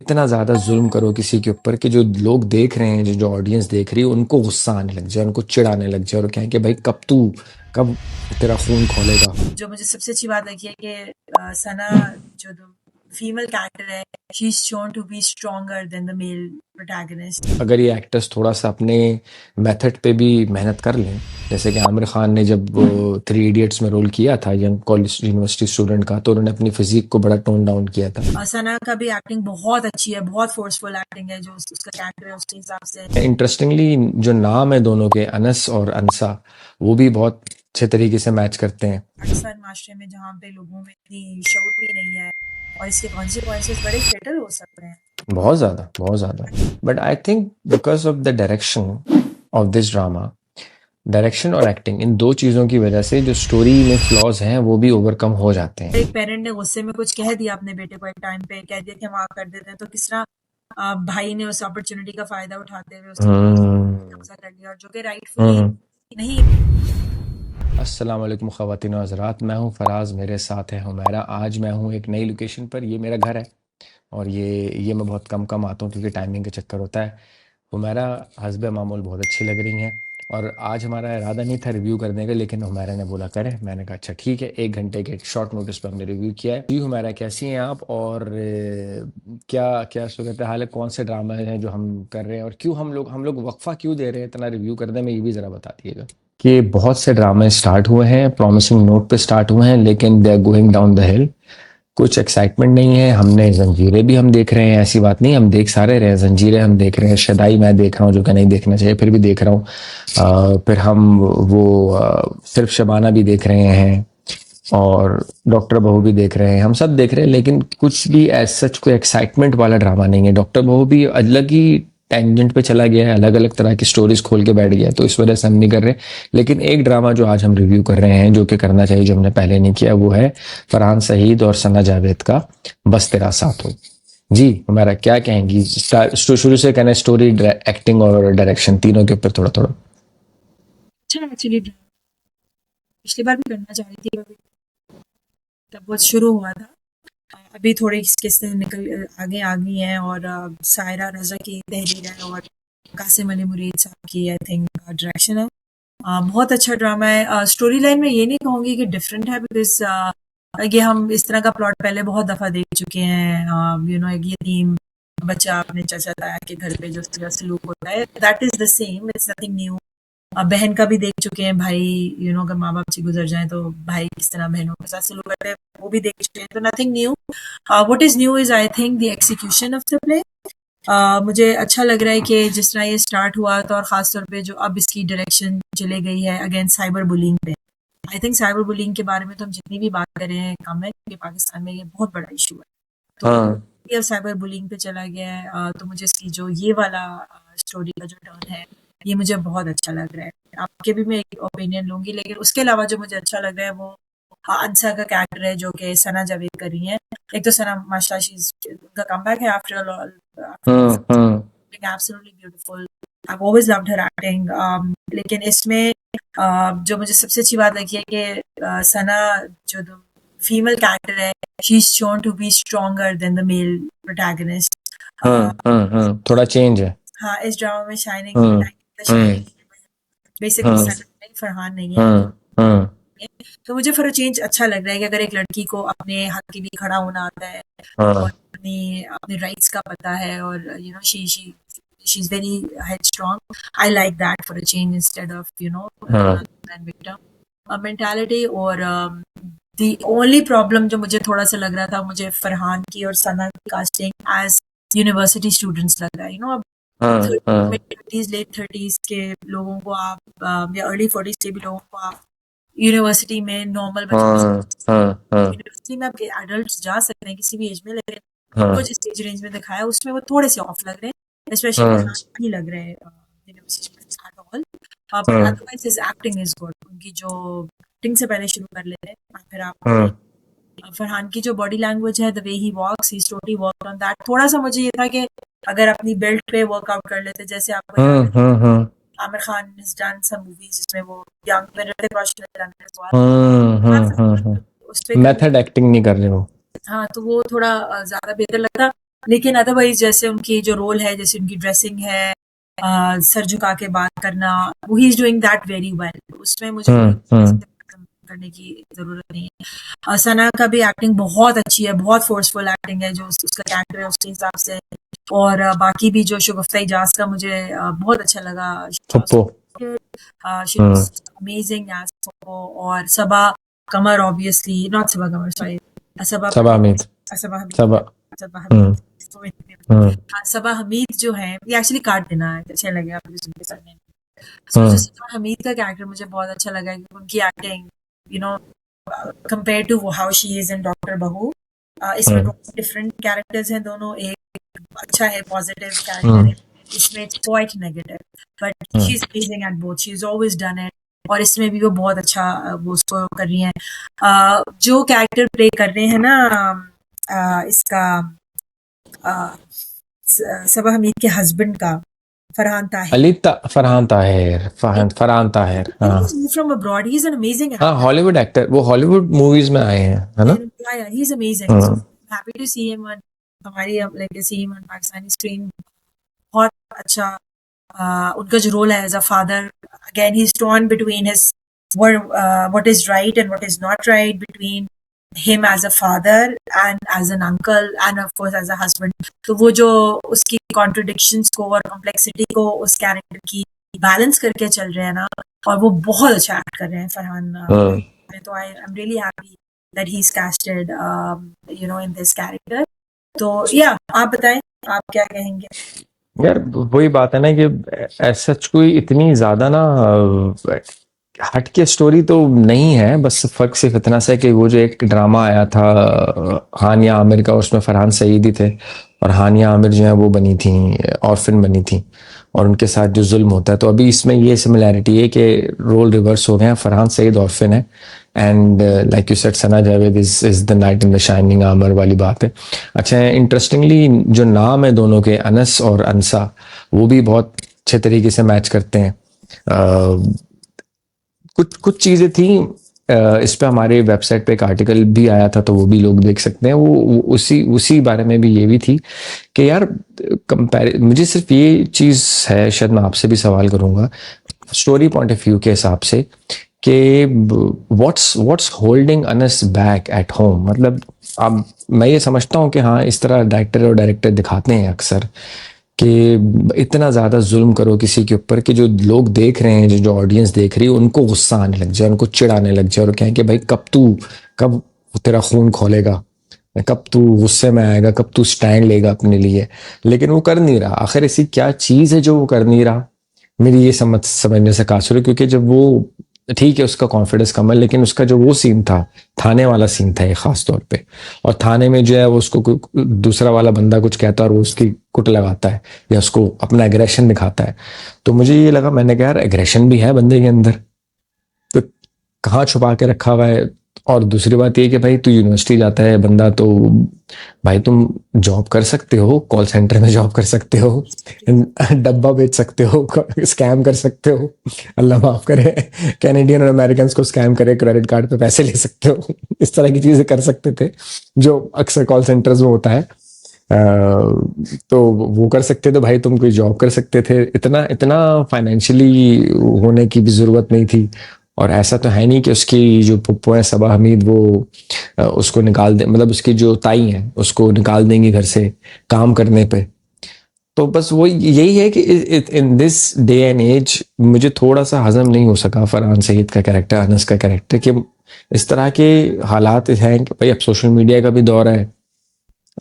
इतना ज़्यादा ज़ुल्म करो किसी के ऊपर कि जो लोग देख रहे हैं, जो ऑडियंस देख रही है, उनको गुस्सा आने लग जाए, उनको चिढ़ आने लग जाए और कहें कि भाई कब तेरा खून खौलेगा। जो मुझे सबसे अच्छी बात लगी है कि सना जो फीमेल कैरेक्टर है, she is shown to be stronger than the male protagonist. अगर ये एक्टर्स थोड़ा सा अपने मेथड पे भी मेहनत कर लें, जैसे कि आमिर खान ने जब थ्री इडियट्स में रोल किया था यंग कॉलेज यूनिवर्सिटी स्टूडेंट का, तो उन्होंने अपनी फिजिक को बड़ा टोन डाउन किया था। सना का भी एक्टिंग बहुत अच्छी है, बहुत फोर्सफुल एक्टिंग है, जो उसका कैरेक्टर है उसके हिसाब से। इंटरेस्टिंगली जो नाम है दोनों के, अनस और अनसा, वो भी बहुत अच्छे तरीके से मैच करते हैं। अक्सर माशरे में जहाँ पे लोगों में इतनी शऊर भी नहीं है और इसके कॉन्सिक्वेंसेस बड़े फेटल हो सकते हैं। बहुत ज़्यादा, बहुत ज़्यादा। But I think because of the direction of this drama, direction और एक्टिंग, इन 2 चीज़ों की वज़ह से जो स्टोरी में फ्लॉज़ हैं, वो भी ओवरकम हो जाते हैं। एक पेरेंट ने गुस्से में कुछ कह दिया अपने बेटे को, एक टाइम पे कह दिया कि हम कर देते हैं, तो किस तरह भाई ने उस अपॉर्चुनिटी का फायदा उठाते हुए उसकी हुँ, कब्जा कर लिया, और जो कि राइटफुली हुँ। नहीं। अस्सलाम वालेकुम ख़वातीन व हज़रात, मैं हूँ फ़राज़, मेरे साथ है हुमैरा। आज मैं हूँ एक नई लोकेशन पर, ये मेरा घर है और ये मैं बहुत कम-कम आता हूँ क्योंकि टाइमिंग का चक्कर होता है। हुमैरा हस्ब मामूल बहुत अच्छी लग रही हैं और आज हमारा इरादा नहीं था रिव्यू करने का, लेकिन हुमैरा ने बोला करें। मैंने कहा अच्छा ठीक है, 1 घंटे के शॉर्ट नोटिस पे हमने रिव्यू किया है। जी हुमैरा, कैसी हैं आप? और क्या क्या सूरत हाल है? कौन से ड्रामा हैं जो हम कर रहे हैं और क्यों हम लोग वक्फा क्यों दे रहे हैं इतना रिव्यू करने में, ये भी ज़रा बता दिएगा। कि बहुत से ड्रामे स्टार्ट हुए हैं, प्रॉमिसिंग नोट पे स्टार्ट हुए हैं, लेकिन they are going down the hill. कुछ एक्साइटमेंट नहीं है। हमने जंजीरें भी हम देख रहे हैं, ऐसी बात नहीं, हम देख सारे रहे हैं। जंजीरें हम देख रहे हैं, शदाई मैं देख रहा हूँ जो कि नहीं देखना चाहिए, फिर भी देख रहा हूँ। फिर हम वो सिर्फ शबाना भी देख रहे हैं और डॉक्टर बहू भी देख रहे हैं, हम सब देख रहे हैं, लेकिन कुछ भी एज सच कोई एक्साइटमेंट वाला ड्रामा नहीं है। डॉक्टर बहू भी अलग ही टेंजेंट पे चला गया है, अलग अलग तरह की स्टोरीज खोल के बैठ गया है, तो इस वजह से हम नहीं कर रहे। लेकिन एक ड्रामा जो आज हम रिव्यू कर रहे हैं, जो कि करना चाहिए, जो हमने पहले नहीं किया, वो है फरहान सईद और सना जावेद का बस तेरा साथ हो। जी हमारा क्या कहेंगी? शुरू से कहना, स्टोरी, एक्टिंग और डायरेक्शन तीनों के ऊपर थोड़ा थोड़ा। अच्छा, एक्चुअली पिछली बार भी करना चाह रही थी, तब वो शुरू हुआ था। अभी थोड़ी किस्तें निकल आगे आ गई हैं, और सायरा रजा की तहरीर है और कासिम अली मुरीद साहब की आई थिंक डायरेक्शन है। बहुत अच्छा ड्रामा है। स्टोरी लाइन में ये नहीं कहूँगी कि डिफरेंट है, बिकॉज ये हम इस तरह का प्लॉट पहले बहुत दफ़ा देख चुके हैं। एक यतीम बच्चा अपने चाचा ताया के घर पे जो उसका सलूक होता है, that is the same, it's nothing new. बहन का भी देख चुके हैं, भाई अगर माँ बाप से गुजर जाए तो भाई किस तरह बहनों के साथ सलूक करते हैं, वो भी देख चुके हैं, तो nothing new. What is new is I think the execution of the play. मुझे अच्छा लग रहा है कि जिस तरह ये स्टार्ट हुआ था, और खास तौर पे जो अब इसकी डायरेक्शन चले गई है अगेंस्ट साइबर बुलिंग पे। आई थिंक साइबर बुलिंग के बारे में तो हम जितनी भी बात कर रहे हैं कम है, क्योंकि पाकिस्तान में ये बहुत बड़ा इशू है। तो हाँ, ये अब साइबर बुलिंग पे चला गया है। तो मुझे इसकी जो ये वाला स्टोरी का जो टर्न है, ये मुझे बहुत अच्छा लग रहा है। आपके भी मैं एक ओपिनियन लूंगी, लेकिन उसके अलावा जो मुझे अच्छा लग रहा है वो अंसा का कैरेक्टर है, जो कि सना जावेद कर रही है। एक तो सना माशाल्लाह, शी इज, उनका कमबैक है after all, after hmm, hmm. Absolutely beautiful. I always loved her acting. लेकिन इसमें जो मुझे सबसे अच्छी बात लगी है कि सना जो फीमेल कैरेक्टर है, she is shown to be stronger than the male protagonist. थोड़ा चेंज है। हाँ, इस ड्रामा में शाइनिंग हम्म, हम्म, बेसिकली हम्म, सना नहीं, फरहान नहीं है। हम्म, हम्म, तो मुझे फॉर अ चेंज अच्छा लग रहा है कि अगर एक लड़की को अपने हक के लिए खड़ा होना आता है, और हाँ, अपनी अपने राइट्स का पता है, और she is very head strong. I like that for a change, instead of हाँ, विक्टिम मेंटालिटी। और द ओनली प्रॉब्लम जो मुझे थोड़ा सा लग रहा था, मुझे फरहान की और सना की कास्टिंग एज यूनिवर्सिटी स्टूडेंट्स लग रहा है। अब हाँ, हाँ, थर्टीज, लेट थर्टीज के लोगों को आप, या अर्ली फोर्टीज के भी लोगों को आप यूनिवर्सिटी में नॉर्मल बच्चों की, हाँ, हाँ, हाँ, यूनिवर्सिटी में आपके एडल्ट जा सकते हैं किसी भी एज में, लेकिन उनको हाँ, जिस एज रेंज में दिखाया उसमें वो थोड़े से ऑफ लग रहे हैं, स्पेशली हाँ, फरहान नहीं लग रहे हैं यूनिवर्सिटी में एट ऑल। बट हाँ, otherwise his acting is good. उनकी जो एक्टिंग से पहले शुरू कर लेते हैं, फिर आप हाँ, फरहान की जो बॉडी लैंग्वेज है, the way he walks, he totally work on that. थोड़ा सा मुझे ये था कि अगर अपनी बेल्ट पे वर्कआउट कर लेते, जैसे आपको याद हाँ, है हाँ, हाँ, Aamir Khan has done some movies जिसमें वो यंग में ऋतिक रोशन ने done it as well। हाँ, हाँ, हाँ, हाँ। उस पे कर, मेथड एक्टिंग नहीं कर रहे हो। हाँ, तो वो थोड़ा ज़्यादा बेहतर लगता। लेकिन अदरवाइज जैसे उनकी जो रोल है, जैसे उनकी ड्रेसिंग है, सर झुका के बात करना, वो he is doing that very well. उसमें मुझे कोई हम्म करने की जरूरत नहीं है। सना का भी एक्टिंग बहुत अच्छी है, बहुत फोर्सफुल एक्टिंग है जो उसका कैरेक्टर है उसके हिसाब से। और बाकी भी जो शगुफ्ता इजाज का मुझे बहुत अच्छा लगा। Pappo. She was amazing as Pappo. और Saba Qamar, obviously not Saba Qamar, sorry, Saba Saba Hamid. Saba Hamid, Saba. Saba hmm Hamid. Hmm Saba Hamid जो है, ये एक्चुअली काट देना है, अच्छा लगेगा आपको सुन के सामने। सो जो हम्म सबा हमीद का कैरेक्टर मुझे बहुत अच्छा लगा, क्योंकि उनकी acting, you know, compare to how she is in doctor Bahu, इसमें हम्म डिफरेंट कैरेक्टर्स हैं दोनों। एक अच्छा है, पॉजिटिव कैरेक्टर हम्म है, इसमें it's quite negative, but she hmm is amazing at both, she is always done it. और इसमें भी वो बहुत अच्छा वो उसको कर रही हैं। जो कैरेक्टर प्ले कर रहे हैं ना, इसका सबा हमीद के हस्बैंड का, फरहान ताहिर, फरहान ताहिर, फरहान ताहिर, हाँ। From abroad, he is an amazing हाँ, एक्टर। हॉलीवुड एक्टर, वो हॉलीवुड मूवीज में आए हैं, है ना। He is amazing, hmm happy to see him on हमारी, like see him on Pakistani screen. बहुत अच्छा। उनका जो रोल है as a father, again he is torn between his what is right and what is not right, between him as a father and as an uncle and of course as a husband। तो वो जो उसकी contradictions को और complexity को उस character की balance करके चल रहे हैं ना, और वो बहुत अच्छा एक्ट कर रहे हैं फरहान। हम्म। तो I am really happy that he's casted in this character। तो या आप बताएं, आप क्या कहेंगे? यार वही बात है ना कि ऐसा कोई इतनी ज्यादा ना हट के स्टोरी तो नहीं है, बस फर्क सिर्फ इतना सा है कि वो जो एक ड्रामा आया था हानिया आमिर का, उसमें फरहान सईदी थे, और हानिया आमिर जो है वो बनी थी, ऑर्फन बनी थी, और उनके साथ जो जुल्म होता है। तो अभी इसमें ये सिमिलैरिटी है कि रोल रिवर्स हो गए हैं, फरहान सईद ऑर्फन है, and like you said Sana Javed is the night in the shining armour वाली बात है। अच्छा, इंटरेस्टिंगली जो नाम है दोनों के, अनस और अनसा, वो भी बहुत अच्छे तरीके से मैच करते हैं। कुछ कुछ चीज़ें थी इस पे, हमारे वेबसाइट पे एक आर्टिकल भी आया था, तो वो भी लोग देख सकते हैं। वो उसी उसी बारे में भी ये भी थी कि यार कंपेयर, मुझे सिर्फ ये चीज़ है, शायद मैं आपसे भी सवाल करूंगा स्टोरी पॉइंट ऑफ व्यू के हिसाब से, कि what's holding Anas back at home. मतलब अब मैं ये समझता हूँ कि हाँ, इस तरह डायरेक्टर दिखाते हैं अक्सर कि इतना ज़्यादा जुल्म करो किसी के ऊपर कि जो लोग देख रहे हैं, जो ऑडियंस देख रही है, उनको गुस्सा आने लग जाए, उनको चिढ़ाने लग जाए, और कहें कि भाई कब तेरा खून खोलेगा, कब तू गुस्से में आएगा, कब तू स्टैंड लेगा अपने लिए। लेकिन वो कर नहीं रहा। आखिर ऐसी क्या चीज़ है जो वो कर नहीं रहा? मेरी ये समझने से कासुर है, क्योंकि जब वो, ठीक है उसका कॉन्फिडेंस कम है, लेकिन उसका जो वो सीन था, थाने वाला सीन था एक खास तौर पे, और थाने में जो है वो उसको दूसरा वाला बंदा कुछ कहता है और वो उसकी कुट लगाता है, या उसको अपना एग्रेशन दिखाता है। तो मुझे ये लगा, मैंने कहा यार एग्रेशन भी है बंदे के अंदर, तो कहाँ छुपा के रखा हुआ है। और दूसरी बात ये कि भाई तू यूनिवर्सिटी जाता है बंदा, तो भाई तुम जॉब कर सकते हो, कॉल सेंटर में जॉब कर सकते हो, डब्बा बेच सकते हो, स्कैम कर सकते हो, अल्लाह माफ करे, कैनेडियन और अमेरिकन को स्कैम करे, क्रेडिट कार्ड पे पैसे ले सकते हो, इस तरह की चीजें कर सकते थे जो अक्सर कॉल सेंटर्स में होता है। तो वो कर सकते थे भाई, तुम कोई जॉब कर सकते थे, इतना इतना फाइनेंशियली होने की भी जरूरत नहीं थी। और ऐसा तो है नहीं कि उसकी जो पुप्पो है सबा हमीद, वो उसको निकाल दे, मतलब उसकी जो ताई है उसको निकाल देंगी घर से काम करने पे। तो बस वो यही है कि in this day and age मुझे थोड़ा सा हजम नहीं हो सका फरहान सईद का कैरेक्टर, अनस का कैरेक्टर, कि इस तरह के हालात हैं कि भाई अब सोशल मीडिया का भी दौर है,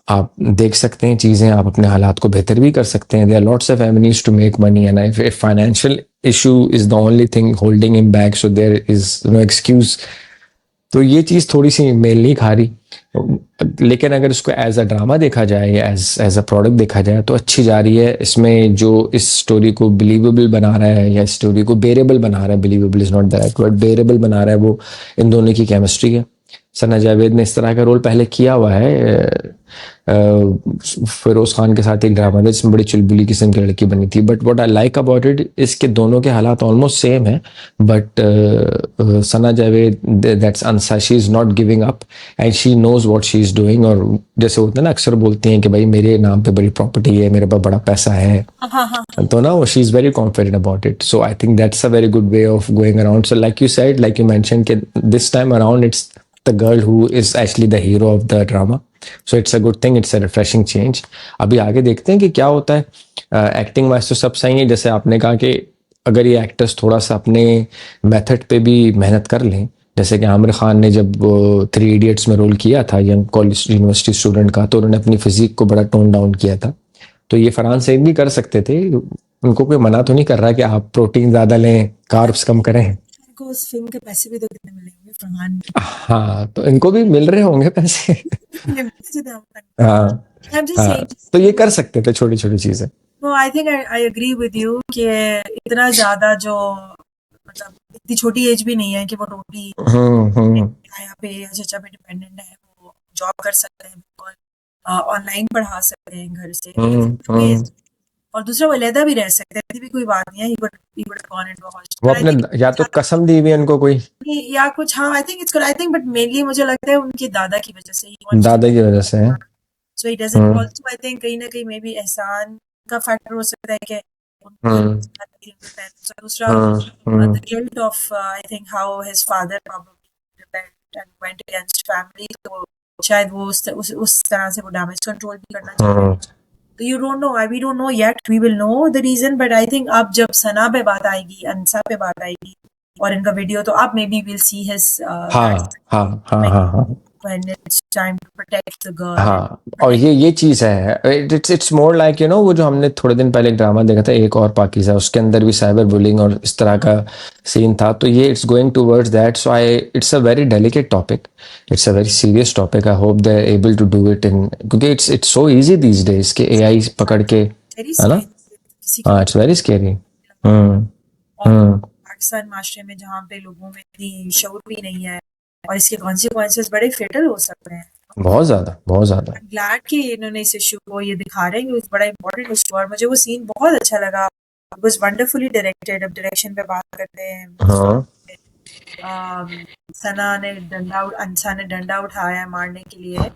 आप देख सकते हैं चीजें, आप अपने हालात को बेहतर भी कर सकते हैं। There are lots of avenues to make money, and if financial issue is the only thing holding him back, so there is no excuse. तो ये चीज थोड़ी सी मेल नहीं खा रही। लेकिन अगर इसको एज अ ड्रामा देखा जाए या एज अ प्रोडक्ट देखा जाए तो अच्छी जा रही है। इसमें जो इस स्टोरी को बिलीवेबल बना रहा है, या स्टोरी को बेरेबल बना रहा है, believable is not the right word, बेरेबल बना रहा है, वो इन दोनों की केमिस्ट्री है। सना जावेद ने इस तरह का रोल पहले किया हुआ है। फिरोज खान के साथ एक ड्रामा था जिसमें बड़ी चुलबुली किस्म की लड़की बनी थी, but what I like about it इसके दोनों के हालात ऑलमोस्ट सेम है। But Sana Javed, that's Ansa, she is not giving up and she knows what she is doing. और जैसे होता है ना, अक्सर बोलते हैं कि भाई मेरे नाम पे बड़ी प्रॉपर्टी है, मेरे पास बड़ा पैसा है, हाँ हाँ तो ना she is very confident about it. So I think that's a very good way of going around. So like you said, like you mention कि this time around it's the girl who is actually the hero of the drama, so it's a good thing, it's a refreshing change। अभी आगे देखते हैं कि क्या होता है। Acting wise तो सब सही है, जैसे आपने कहा कि अगर ये एक्टर्स थोड़ा सा अपने मेथड पे भी मेहनत कर लें, जैसे कि आमिर खान ने जब 3 इडियट्स में रोल किया था यंग कॉलेज यूनिवर्सिटी स्टूडेंट का, तो उन्होंने अपनी फिजिक को बड़ा टोन डाउन किया था। तो ये फरहान सईद भी कर सकते थे, उनको कोई मना तो नहीं कर रहा कि आप प्रोटीन ज़्यादा लें, कार्ब्स कम करें। इनको उस फिल्म के पैसे भी तो कितने मिले होंगे फरहान हाँ, तो इनको भी मिल रहे होंगे पैसे। को। हाँ I'm just हाँ, saying, तो ये कर सकते थे छोटी छोटी चीजें। no, I think I agree with you कि इतना ज्यादा जो मतलब इतनी छोटी एज भी नहीं है कि वो रोटी हम्म। यहाँ पे या चचा पे डिपेंडेंट है, वो जॉब कर सकते हैं, बिल्कुल ऑनलाइन पढ़ा सकते हैं घर से। हम्म। और दूसरा वो अलहदा भी रह सकते हैं, ऐसी भी कोई बात नहीं है। he would have gone into a hostel, वो but I अपने think या तो कसम दी हुई है उनको कोई या कुछ, हाँ, I think it's good. I think but mainly मुझे लगता है उनके दादा की वजह से ही wants to, दादा की वजह से है। so he doesn't hmm also, I think कहीं ना कहीं मे बी एहसान का फैक्टर हो सकता है कि उनको हम्म parents, और दूसरा the guilt of I think how his father probably rebelled and went against family, तो शायद वो उस तरह से वो डैमेज कंट्रोल भी करना चाहते हैं। तो you don't know, we don't know yet, we will know the reason, but I think अब जब सना पे बात आएगी, अंसा पे बात आएगी और इनका वीडियो, तो अब may be will see his हाँ हाँ हाँ हाँ हाँ when it's time to protect the girl and हाँ। और ये चीज है, it's more like you know, वो जो हमने थोड़े दिन पहले एक ड्रामा देखा था एक और पाकिज़ा, उसके अंदर भी साइबर बुलिंग और इस तरह का सीन था। तो ये it's going towards that. So I, it's a very delicate topic, it's a very serious topic. I hope they are able to do it in, क्योंकि it's so easy these days के AI पकड़ के, very है ना। scary, किसी को हाँ, it's very scary. और हम्म। पाकिस्तान माशरे में जहाँ पे लोगों में इतनी शऊर भी नहीं है, और इसके कॉन्सिक्वेंसेस बड़े फेटल हो सकते हैं। बहुत ज्यादा, बहुत ज्यादा। I'm glad कि इन्होंने इस इशू को ये दिखा रहे हैं, कि बड़ा इंपॉर्टेंट इशू, और मुझे वो सीन बहुत अच्छा लगा। It was wonderfully directed। अब डायरेक्शन पे बात करते हैं। हाँ सना ने अंसा ने डंडा उठाया है मारने के लिए,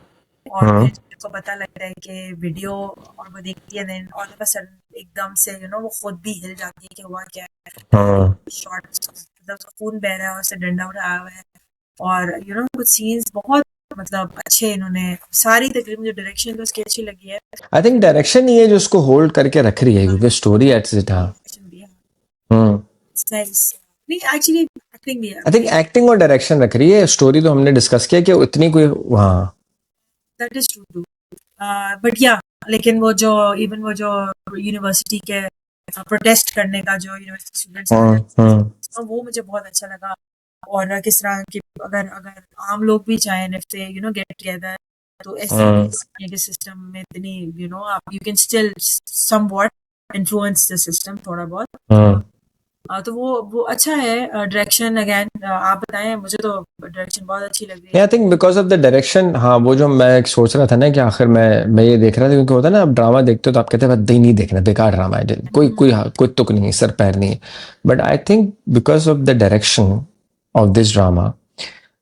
और हाँ फिर उसको पता लगता है कि वीडियो, और वो देखती है, then all of a sudden एकदम से वो खुद भी हिल जाती है कि हुआ क्या है। हाँ शॉर्ट मतलब उसका खून बह रहा है और उससे डंडा उठाया हुआ है, और कुछ सीन्स बहुत मतलब अच्छे, इन्होंने सारी तकरीबन जो डायरेक्शन तो उसकी अच्छी लगी है। आई थिंक डायरेक्शन ही है जो उसको होल्ड करके रख रही है, क्योंकि स्टोरी एट्स इट। हाँ Direction भी है, it's nice। नहीं, एक्चुअली एक्टिंग भी है, आई थिंक एक्टिंग और डायरेक्शन रख रही है, स्टोरी तो हमने डिस्कस किया कि उतनी कोई। हाँ that is true too, but yeah, लेकिन वो जो इवन वो जो यूनिवर्सिटी के प्रोटेस्ट करने का जो यूनिवर्सिटी स्टूडेंट्स, वो मुझे बहुत अच्छा लगा। और किस तरह की, अगर अगर आम लोग भी चाहें इफ दे गेट टुगेदर, तो ऐसे के सिस्टम में इतनी आप you can still somewhat influence the system थोड़ा बहुत। तो वो अच्छा है। डायरेक्शन अगेन आप बताएं, मुझे तो डायरेक्शन बहुत अच्छी लग रही है। I think because of the direction. हाँ, वो जो मैं एक सोच रहा था ना कि आखिर मैं ये देख रहा था, क्योंकि होता है ना, आप ड्रामा देखते हो तो आप कहते हैं भाई नहीं देखना, बेकार ड्रामा है, कोई तुक नहीं है, सर पैर नहीं है। But I think because of the direction of this drama,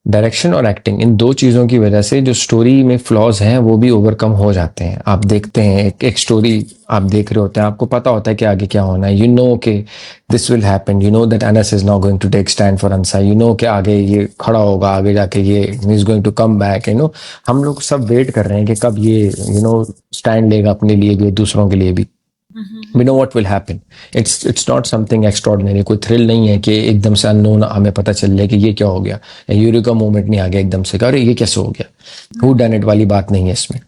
direction और एक्टिंग, इन दो चीज़ों की वजह से जो स्टोरी में फ्लॉज हैं वो भी ओवरकम हो जाते हैं। आप देखते हैं एक स्टोरी आप देख रहे होते हैं, आपको पता होता है कि आगे क्या होना है, यू नो कि this will happen, you know that onus is not going to take stand for अंसा, यू नो कि आगे ये खड़ा होगा, आगे जाके ये is going to come back, हम लोग सब वेट कर रहे हैं कि कब ये स्टैंड लेगा अपने लिए भी, दूसरों के लिए भी। We know what will happen. It's not something extraordinary, कोई थ्रिल नहीं है कि एकदम से अननोन हमें पता चल जाए कि ये क्या हो गया, यूरिका मोमेंट नहीं आ गया एकदम से कि अरे ये कैसे हो गया, हु डन इट वाली बात नहीं है इसमें।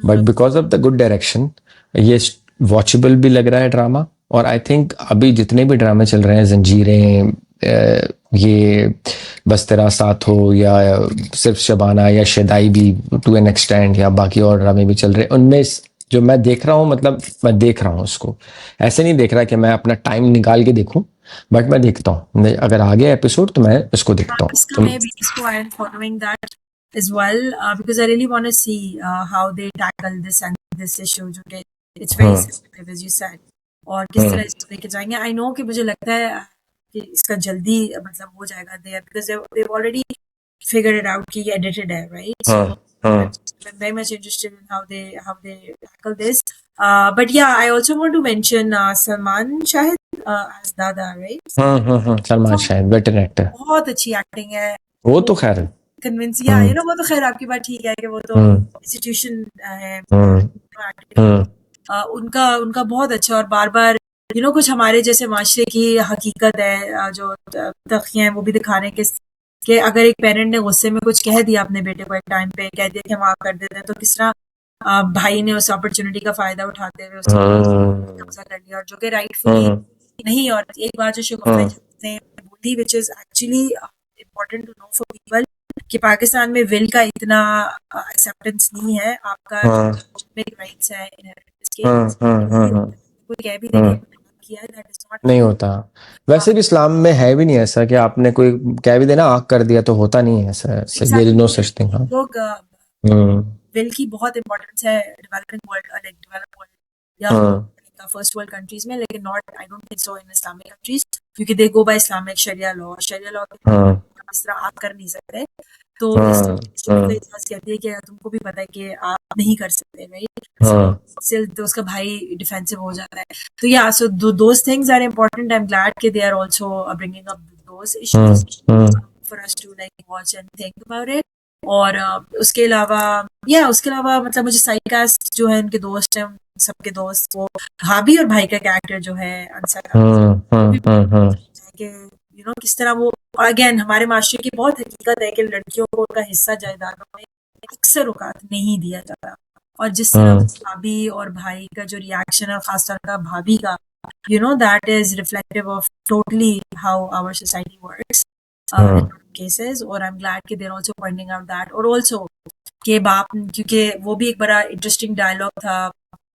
But because of the good direction ये वॉचेबल भी लग रहा है ड्रामा। और आई थिंक अभी जितने भी ड्रामे चल रहे हैं, जंजीरें, ये बस तेरा साथ हो, या सिर्फ शबाना, या शेदाई भी टू एन एक्सटेंड, या बाकी और ड्रामे भी चल रहे हैं, उनमें जो मैं देख रहा हूँ, मतलब मैं देख रहा हूँ उसको, ऐसे नहीं देख रहा कि मैं अपना टाइम निकाल के देखूं, बट मैं देखता हूँ, अगर आ गया एपिसोड तो मैं इसको देखता हूँ। इसका मैं भी इसको I am following that, as well, because I really want to see how they tackle this issue जो कि it's very hmm sensitive as you said, और किस तरह हम्म इसको लेके जाएंगे. I know कि मुझे लगता है कि इसका जल्दी मतलब हो जाएगा there, because they've already figured it out कि ये edited है, right? So hmm I'm very much interested in how they tackle this. But yeah, I also want to mention Salman Shahid as Dada, right? Salman बहुत Shahid better actor. बहुत अच्छी acting है वो वो. तो खैर. कन्विंस या हम्म वो तो खैर आपकी बात ठीक है कि वो तो हम्म इंस्टीट्यूशन है हम्म acting है. हम्म उनका उनका बहुत अच्छा, और बार बार कुछ हमारे जैसे माशरे की हकीकत है, जो तख्तियाँ हैं वो भी दिखा रहे हैं कि अगर एक पेरेंट ने गुस्से में कुछ कह दिया अपने बेटे को, एक टाइम पे कह दिया कि हम आप कर देते हैं, तो किस तरह भाई ने उस अपॉर्चुनिटी का फायदा उठाते हुए उस चीज हम्म कब्जा कर लिया, और जो कि राइटफुली हम्म नहीं. और एक बात जो शगुफ्ता हम्म जी ने बोली, which is actually important to know for people, कि पाकिस्तान में विल का इतना एक्सेप्टेंस नहीं है. आपका हम्म राइट्स है इनहेरिटेंस के, नहीं हम्म होता. कोई कह भी दे कि हम्म किया है, दैट इज नहीं होता. वैसे भी इस्लाम में है भी नहीं ऐसा कि आपने कोई कह भी देना आग कर दिया तो होता नहीं है ऐसा. There is no exactly. Such thing. हाँ. लोग हम्म विल की बहुत इंपॉर्टेंस है developing world, like develop world या हम्म फर्स्ट वर्ल्ड कंट्रीज में, लेकिन not, I don't think so in Islamic countries, क्योंकि they go by Islamic sharia law. Sharia law hmm इस तरह आप कर नहीं सकते. तो इस हम्म हम्म कहती है कि तुमको भी पता है कि आप नहीं कर सकते, राइट? हम्म स्टिल तो उसका भाई डिफेंसिव हो जाता है. तो या so those things are important. I am glad कि they are also bringing up those issues hmm for us to like watch and think about it. और उसके अलावा, या उसके अलावा मतलब मुझे साइकास्ट जो है, उनके दोस्त हैं, उन सबके दोस्त, वो भाभी और भाई का कैरेक्टर जो है अंसर, वो भी हम्म कि किस तरह वो, और अगेन हमारे माशरे की बहुत हकीकत है कि लड़कियों को उनका हिस्सा जायदादों में अक्सर औकात नहीं दिया जाता. और जिस तरह भाभी और भाई का जो रिएक्शन है, खासतौर का भाभी का, that is reflective of totally how our society works in cases. और आई एम ग्लैड कि there also pointing out that. और ऑल्सो के बाप, क्योंकि वो भी एक बड़ा इंटरेस्टिंग डायलॉग था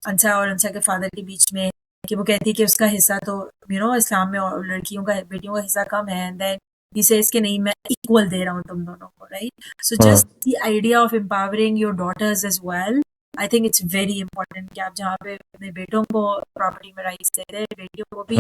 अंसा और अंसा के फादर के बीच में, कि वो कहती है कि उसका हिस्सा तो इस्लाम में और लड़कियों का, बेटियों का हिस्सा कम है, एंड देन ही सेज कि नहीं, मैं इक्वल दे रहा हूँ तुम दोनों को, right? So just the idea of empowering your daughters as well, I think it's very important कि आप जहाँ पे अपने बेटों को प्रॉपर्टी में राइट्स दे रहे हैं, बेटियों को भी,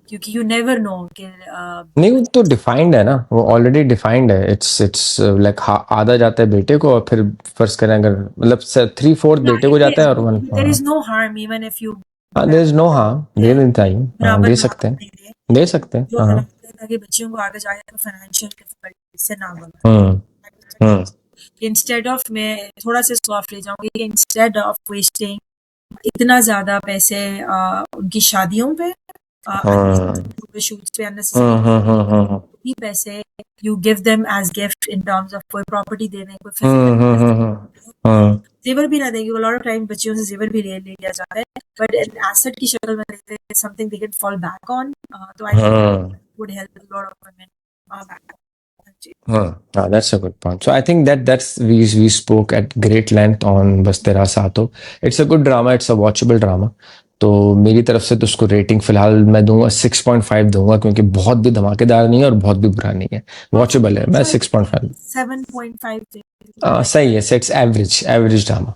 क्योंकि यू नेवर नो कि नहीं वो तो डिफाइंड है ना. वो ऑलरेडी डिफाइंड है. इट्स लाइक आधा जाता है बेटे को और फिर फर्ज करें अगर मतलब 3/4 बेटे को जाता है और 1. There is no harm even if you हाँ देयर इज नो हार्म. दे देना चाहिए. हाँ बराबर दे सकते बराबर हैं. दे दे, दे सकते हैं. जो हाँ हालात है, ताकि बच्चियों को आगे जाके फाइनेंशियल डिफिकल्टी से ना हम्म बना. हम्म इंस्टेड ऑफ, मैं थोड़ा सा सॉफ्ट ले जाऊंगी, कि इंस्टेड ऑफ वेस्टिंग इतना ज्यादा पैसे उनकी शादियों पे, शूट्स पे, अननेसेसरी हम्म भी पैसे you give them as gift in terms of कोई प्रॉपर्टी दे दें, कोई हम्म फिजिकल हम्म हम्म जेवर भी ना देंगे. वो लॉट ऑफ टाइम बच्चियों से जेवर भी ले लिया जाता है, बट एसेट की शक्ल में देते हैं, something they can fall back on. तो I think would help a lot of women back. That's a good point. So I think that's we spoke at great length on Bas Tera Saato. It's a good drama. It's a watchable drama. तो मेरी तरफ से तो उसको rating फिलहाल मैं दूंगा 6.5 दूंगा, क्योंकि बहुत भी धमाकेदार नहीं है और बहुत भी बुरा नहीं है. वॉचेबल है. मैं 6.5. 7.5 सही है. It's average drama.